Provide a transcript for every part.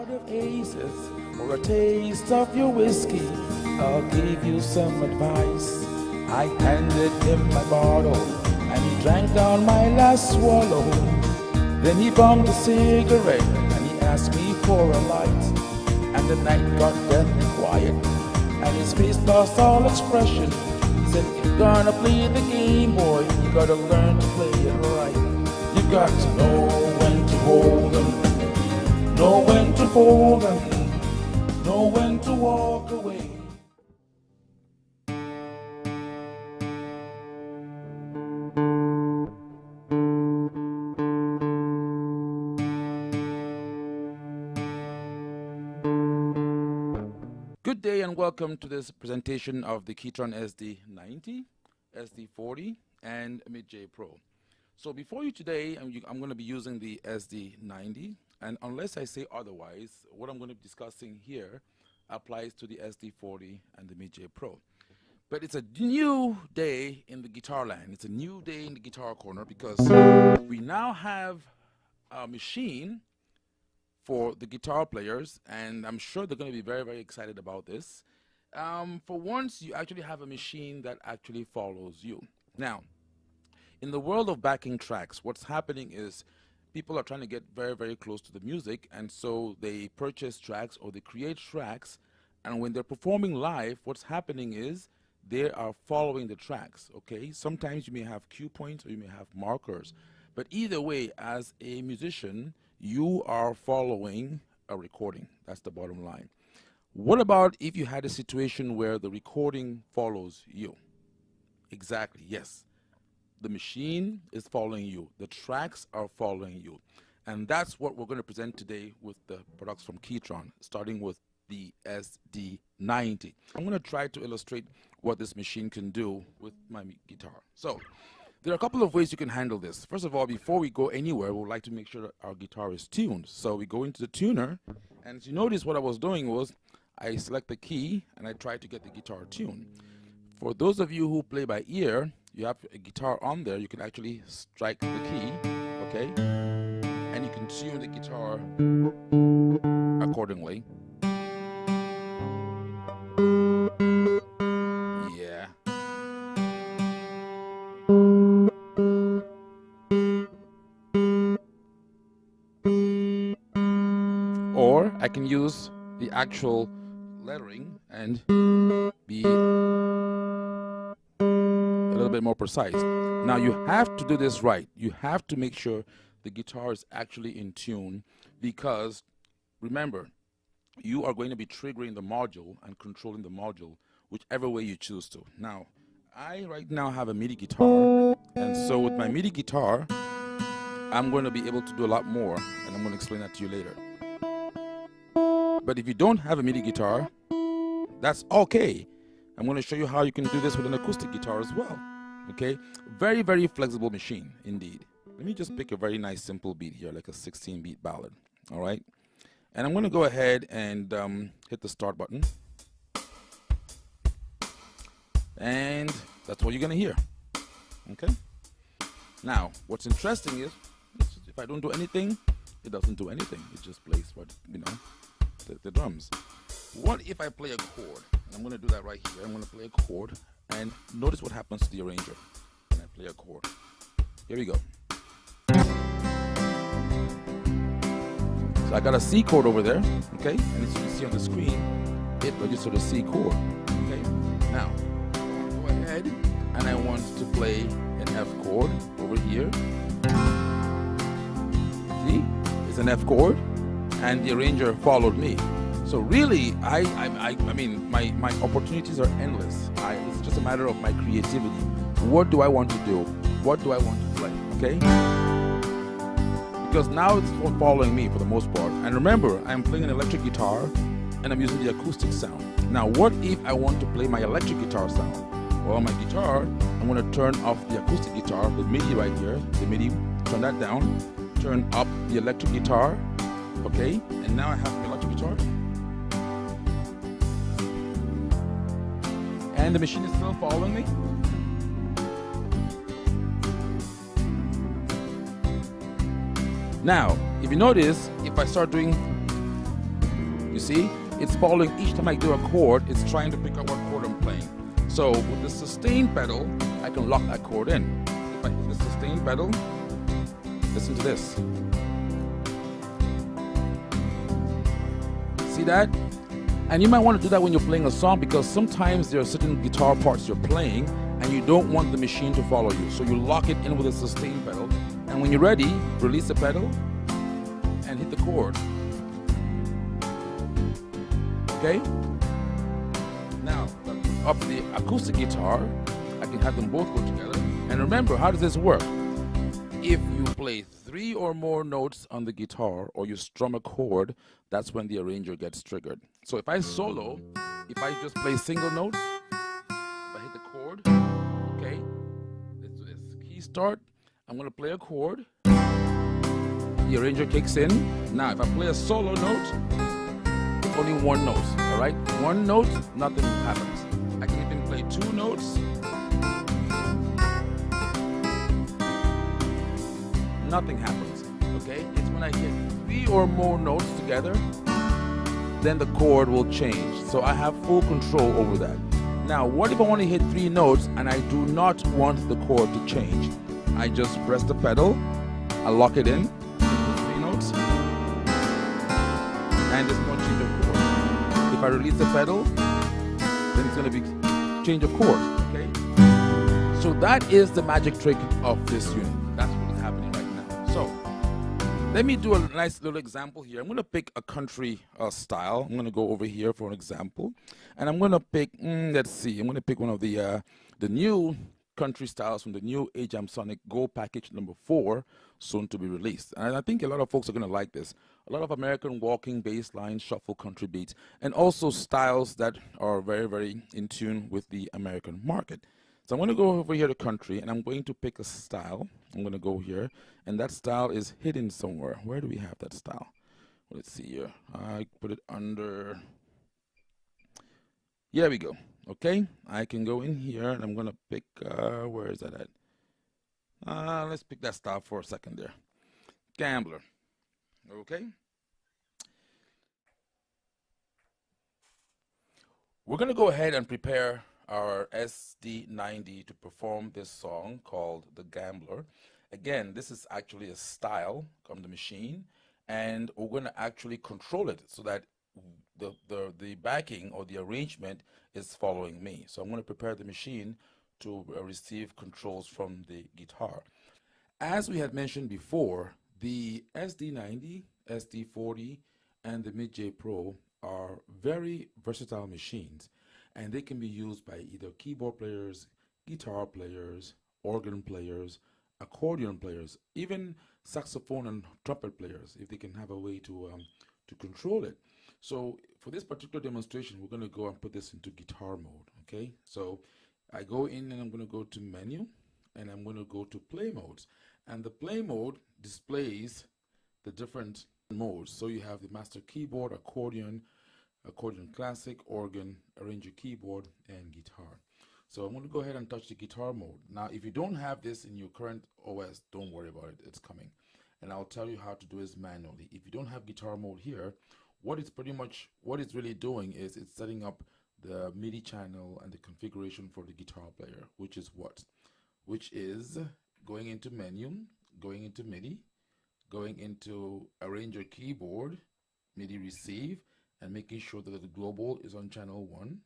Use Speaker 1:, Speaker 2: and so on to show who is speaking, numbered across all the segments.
Speaker 1: out of aces or a taste of your whiskey, I'll give you some advice. I handed him my bottle and he drank down my last swallow. Then he bummed a cigarette and he asked me for a light. And the night got deathly quiet and his face lost all expression. He said, if you're gonna play the game, boy, you gotta learn to play it right. You got to know when to hold them, know when to fold them, know when to walk away. Good day and welcome to this presentation of the Ketron SD90, SD40, and Mid-J Pro. So before you today, I'm going to be using the SD90, and unless I say otherwise, what I'm going to be discussing here applies to the SD40 and the Mid-J Pro. But it's a new day in the guitar land. It's a new day in the guitar corner because we now have a machine for the guitar players, and I'm sure they're going to be very, very excited about this. For once, you actually have a machine that actually follows you. Now, in the world of backing tracks, what's happening is people are trying to get very, very close to the music, and so they purchase tracks or they create tracks, and when they're performing live, what's happening is they are following the tracks, okay? Sometimes you may have cue points or you may have markers, but either way, as a musician, you are following a recording. That's the bottom line. What about if you had a situation where the recording follows you? Exactly, yes. The machine is following you. The tracks are following you. And that's what we're going to present today with the products from Ketron, starting with the SD90. I'm going to try to illustrate what this machine can do with my guitar. So, there are a couple of ways you can handle this. First of all, before we go anywhere, we would like to make sure that our guitar is tuned. So we go into the tuner, and as you notice, what I was doing was I select the key and I try to get the guitar tuned. For those of you who play by ear, you have a guitar on there, you can actually strike the key, okay? And you can tune the guitar accordingly. Yeah. Or I can use the actual lettering and be a little bit more precise. Now you have to do this right. You have to make sure the guitar is actually in tune, because remember, you are going to be triggering the module and controlling the module whichever way you choose to. Now, I right now have a MIDI guitar, and so with my MIDI guitar, I'm going to be able to do a lot more, and I'm going to explain that to you later. But if you don't have a MIDI guitar, that's okay. I'm going to show you how you can do this with an acoustic guitar as well. Okay? Very, very flexible machine, indeed. Let me just pick a very nice simple beat here, like a 16-beat ballad. All right? And I'm going to go ahead and hit the start button. And that's what you're going to hear. Okay? Now, what's interesting is, if I don't do anything, it doesn't do anything. It just plays what, you know, the drums. What if I play a chord? I'm going to do that right here. I'm going to play a chord, and notice what happens to the arranger when I play a chord. Here we go. So I got a C chord over there, okay? And as you can see on the screen, it registered a C chord, okay? Now, go ahead, and I want to play an F chord over here. See? It's an F chord, and the arranger followed me. So really, I mean, my opportunities are endless. It's just a matter of my creativity. What do I want to do? What do I want to play? Okay? Because now it's following me for the most part. And remember, I'm playing an electric guitar, and I'm using the acoustic sound. Now, what if I want to play my electric guitar sound? Well, my guitar, I'm going to turn off the acoustic guitar, the MIDI right here, the MIDI, turn that down, turn up the electric guitar, okay? And now I have the electric guitar. And the machine is still following me. Now, if you notice, if I start doing You see, it's following each time I do a chord, it's trying to pick up what chord I'm playing. So with the sustain pedal, I can lock that chord in. If I hit the sustain pedal, listen to this. See that? And you might want to do that when you're playing a song, because sometimes there are certain guitar parts you're playing and you don't want the machine to follow you. So you lock it in with a sustain pedal, and when you're ready, release the pedal and hit the chord. Okay? Now, up the acoustic guitar, I can have them both go together. And remember, how does this work? If you play 3 or more notes on the guitar, or you strum a chord, that's when the arranger gets triggered. So if I solo, if I just play single notes, if I hit the chord, okay, let's do this. Key start, I'm going to play a chord, the arranger kicks in. Now if I play a solo note, only one note, all right? One note, nothing happens. I can even play 2 notes, nothing happens, okay? It's when I hit 3 or more notes together, then the chord will change. So I have full control over that. Now, what if I want to hit 3 notes and I do not want the chord to change? I just press the pedal, I lock it in, hit the 3 notes, and there's no change of chord. If I release the pedal, then it's going to be change of chord, okay? So that is the magic trick of this unit. That's what is happening right now. So let me do a nice little example here. I'm going to pick a country style. I'm going to go over here for an example, and I'm going to pick, let's see, I'm going to pick one of the new country styles from the new AjamSonic Go package number 4, soon to be released. And I think a lot of folks are going to like this. A lot of American walking, bass line, shuffle, country beats, and also styles that are very, very in tune with the American market. So I'm going to go over here to country, and I'm going to pick a style. I'm going to go here, and that style is hidden somewhere. Where do we have that style? Let's see here. I put it under. Here we go. Okay, I can go in here, and I'm going to pick, where is that at? Let's pick that style for a second there. Gambler. Okay. We're going to go ahead and prepare our SD90 to perform this song called The Gambler. Again, this is actually a style from the machine, and we're going to actually control it so that the backing or the arrangement is following me. So I'm going to prepare the machine to receive controls from the guitar. As we had mentioned before, the SD90, SD40, and the Mid-J Pro are very versatile machines, and they can be used by either keyboard players, guitar players, organ players, accordion players, even saxophone and trumpet players, if they can have a way to control it. So for this particular demonstration, we're going to go and put this into guitar mode, okay? So I go in and I'm going to go to menu, and I'm going to go to play modes. And the play mode displays the different modes. So you have the master keyboard, accordion, accordion classic, organ, arranger keyboard, and guitar. So I'm going to go ahead and touch the guitar mode. Now, if you don't have this in your current OS, don't worry about it. It's coming. And I'll tell you how to do this manually. If you don't have guitar mode here, what it's really doing is it's setting up the MIDI channel and the configuration for the guitar player, which is what? Which is going into menu, going into MIDI, going into arranger keyboard, MIDI receive, and making sure that the global is on channel 1.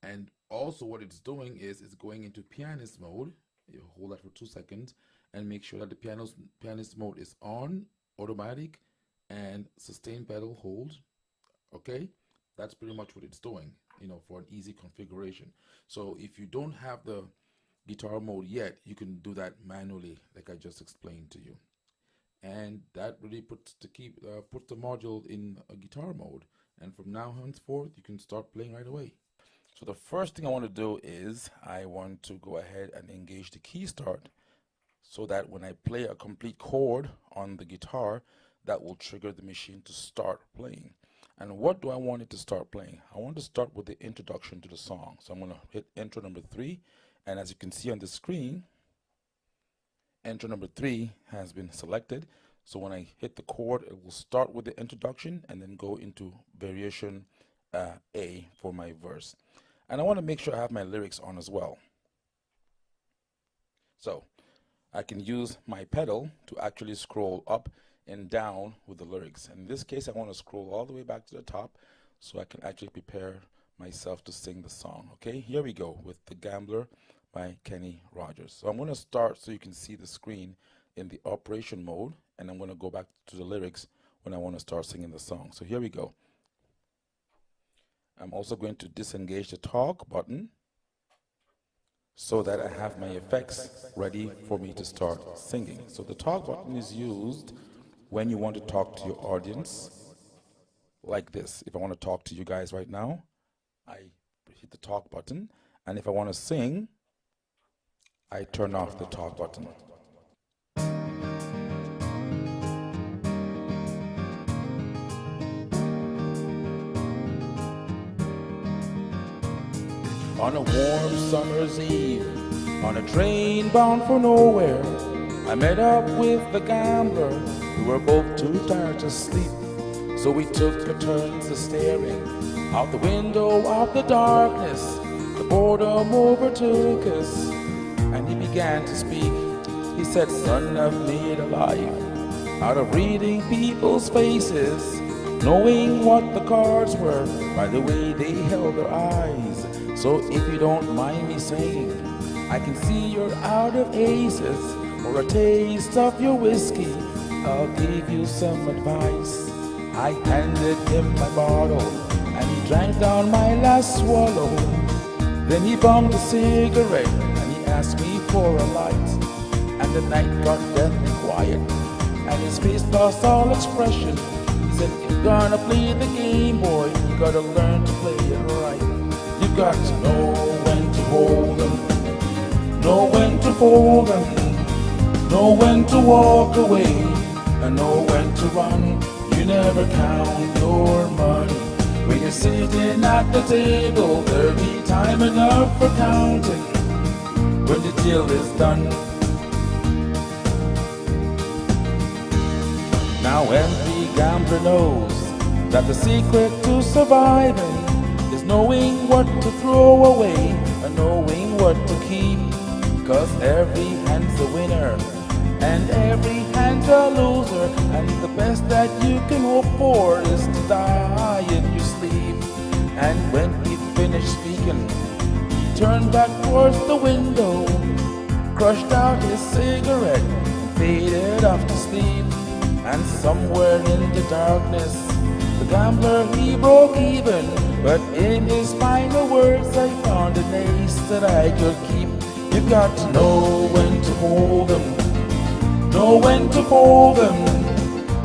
Speaker 1: And also what it's doing is it's going into pianist mode. You hold that for 2 seconds and make sure that the pianist mode is on, automatic, and sustain pedal hold. Okay, that's pretty much what it's doing, you know, for an easy configuration. So if you don't have the guitar mode yet, you can do that manually, like I just explained to you. And that really puts the module in a guitar mode. And from now henceforth, you can start playing right away. So the first thing I want to do is I want to go ahead and engage the key start, so that when I play a complete chord on the guitar, that will trigger the machine to start playing. And what do I want it to start playing? I want to start with the introduction to the song. So I'm going to hit intro number 3, and as you can see on the screen, intro number 3 has been selected. So when I hit the chord, it will start with the introduction and then go into variation A for my verse. And I want to make sure I have my lyrics on as well. So I can use my pedal to actually scroll up and down with the lyrics. In this case, I want to scroll all the way back to the top so I can actually prepare myself to sing the song. Okay, here we go with The Gambler by Kenny Rogers. So I'm going to start so you can see the screen in the operation mode, and I'm going to go back to the lyrics when I want to start singing the song. So here we go. I'm also going to disengage the talk button so that I have my effects ready for me to start singing. So the talk button is used when you want to talk to your audience like this. If I want to talk to you guys right now, I hit the talk button, and if I want to sing, I turn off the talk button. On a warm summer's eve, on a train bound for nowhere, I met up with the gambler. We were both too tired to sleep, so we took a turns of staring out the window of the darkness. The boredom overtook us, and he began to speak. He said, "Son, I've made a life out of reading people's faces, knowing what the cards were by the way they held their eyes. So if you don't mind me saying, I can see you're out of aces. For a taste of your whiskey, I'll give you some advice." I handed him my bottle, and he drank down my last swallow. Then he bummed a cigarette, and he asked me for a light. And the night got deathly quiet, and his face lost all expression. He said, "If you're gonna play the game, boy, you gotta learn to play it right. You've got to know when to hold them, know when to fold them, know when to walk away, and know when to run. You never count your money. When you're sitting at the table, there'll be time enough for counting when the deal is done." Now every gambler knows that the secret to surviving is knowing what to throw away and knowing what to keep. Cause every hand's a winner and every hand's a loser, and the best that you can hope for is to die in your sleep. And when he finished speaking, he turned back towards the window, crushed out his cigarette, and faded off to sleep. And somewhere in the darkness, the gambler, he broke even, but in his final words I found an ace that I could keep. You've got to know when to hold them, know when to fold them,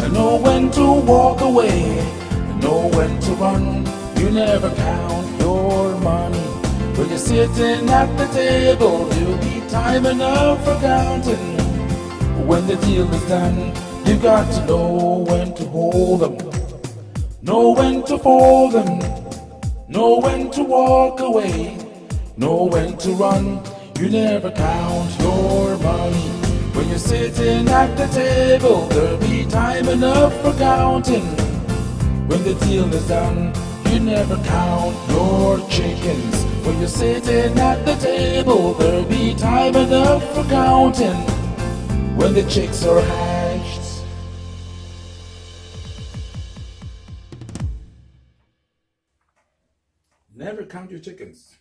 Speaker 1: and know when to walk away, and know when to run. You never count your money. When you're sitting at the table, there'll be time enough for counting when the deal is done. You've got to know when to hold them, know when to fold them, know when to walk away, know when to run. You never count your money. When you're sitting at the table, there'll be time enough for counting when the deal is done. You never count your chickens. When you're sitting at the table, there'll be time enough for counting when the chicks are hatched. Never count your chickens.